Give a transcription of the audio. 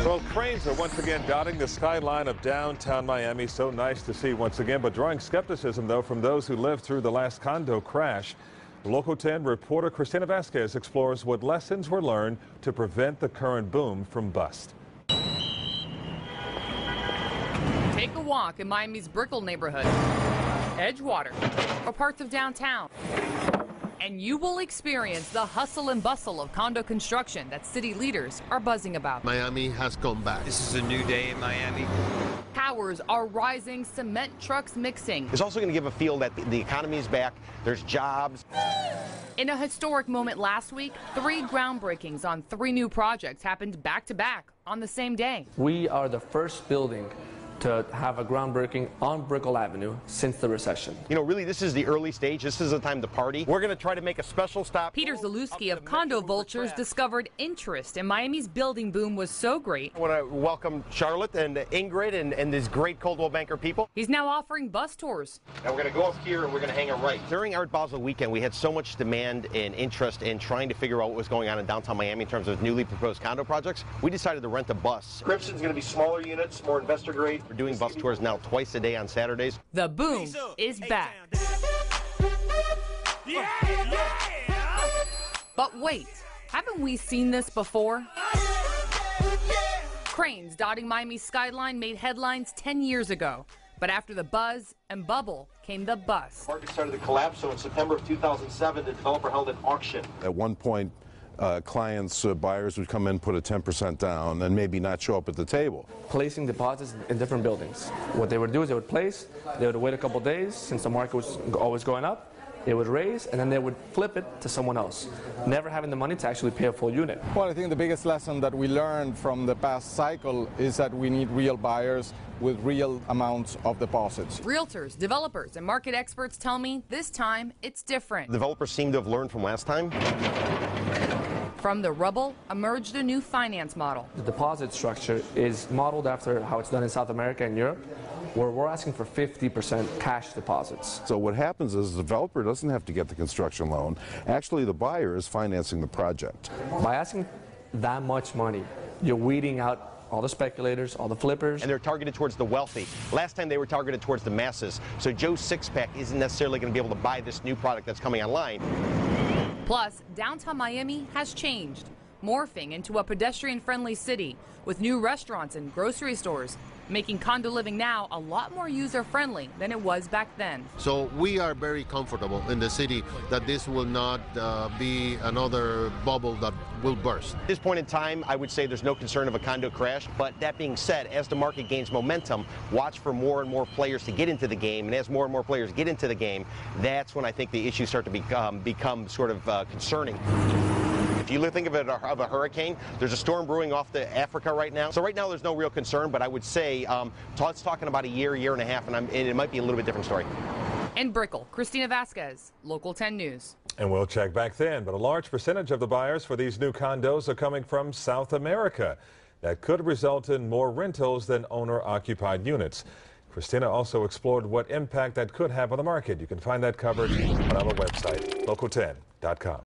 Well, cranes are once again dotting the skyline of downtown Miami. So nice to see once again, but drawing skepticism, though, from those who lived through the last condo crash. Local 10 reporter Christina Vasquez explores what lessons were learned to prevent the current boom from bust. Take a walk in Miami's Brickell neighborhood, Edgewater, or parts of downtown, and you will experience the hustle and bustle of condo construction that city leaders are buzzing about. Miami has come back. This is a new day in Miami. Towers are rising, cement trucks mixing. It's also going to give a feel that the economy is back, there's jobs. In a historic moment last week, 3 groundbreakings on 3 new projects happened back to back on the same day. We are the first building to have a groundbreaking on Brickell Avenue since the recession. You know, really, this is the early stage. This is the time to party. We're going to try to make a special stop. Peter Zalewski of Condo Vultures discovered interest in Miami's building boom was so great. I want to welcome Charlotte and Ingrid and these great Coldwell Banker people. He's now offering bus tours. And we're going to go up here and we're going to hang a right. During Art Basel weekend, we had so much demand and interest in trying to figure out what was going on in downtown Miami in terms of newly proposed condo projects. We decided to rent a bus. Description's going to be smaller units, more investor grade. We're doing bus tours now twice a day on Saturdays. The boom is back. But wait, haven't we seen this before? Cranes dotting Miami's skyline made headlines 10 years ago. But after the buzz and bubble came the bust. The market started to collapse, so in September of 2007, the developer held an auction. At one point, buyers would come in, put a 10% down, and maybe not show up at the table. Placing deposits in different buildings. What they would do is they would wait a couple days since the market was always going up. They would raise, and then they would flip it to someone else, never having the money to actually pay a full unit. Well, I think the biggest lesson that we learned from the past cycle is that we need real buyers with real amounts of deposits. Realtors, developers, and market experts tell me this time it's different. Developers seem to have learned from last time. From the rubble emerged a new finance model. The deposit structure is modeled after how it's done in South America and Europe, where we're asking for 50% cash deposits. So what happens is the developer doesn't have to get the construction loan. Actually, the buyer is financing the project. By asking that much money, you're weeding out all the speculators, all the flippers. And they're targeted towards the wealthy. Last time they were targeted towards the masses. So Joe's six-pack isn't necessarily going to be able to buy this new product that's coming online. Plus, downtown Miami has changed, morphing into a pedestrian-friendly city with new restaurants and grocery stores, making condo living now a lot more user-friendly than it was back then. So we are very comfortable in the city that this will not be another bubble that will burst. At this point in time, I would say there's no concern of a condo crash. But that being said, as the market gains momentum, watch for more and more players to get into the game. And as more and more players get into the game, that's when I think the issues start to become sort of concerning. If you think of it of a hurricane, there's a storm brewing off the Africa right now. So right now there's no real concern, but I would say Todd's talking about a year and a half, and it might be a little bit different story. In Brickell, Christina Vasquez, Local 10 News. And we'll check back then, but a large percentage of the buyers for these new condos are coming from South America. That could result in more rentals than owner-occupied units. Christina also explored what impact that could have on the market. You can find that coverage on our website, local10.com.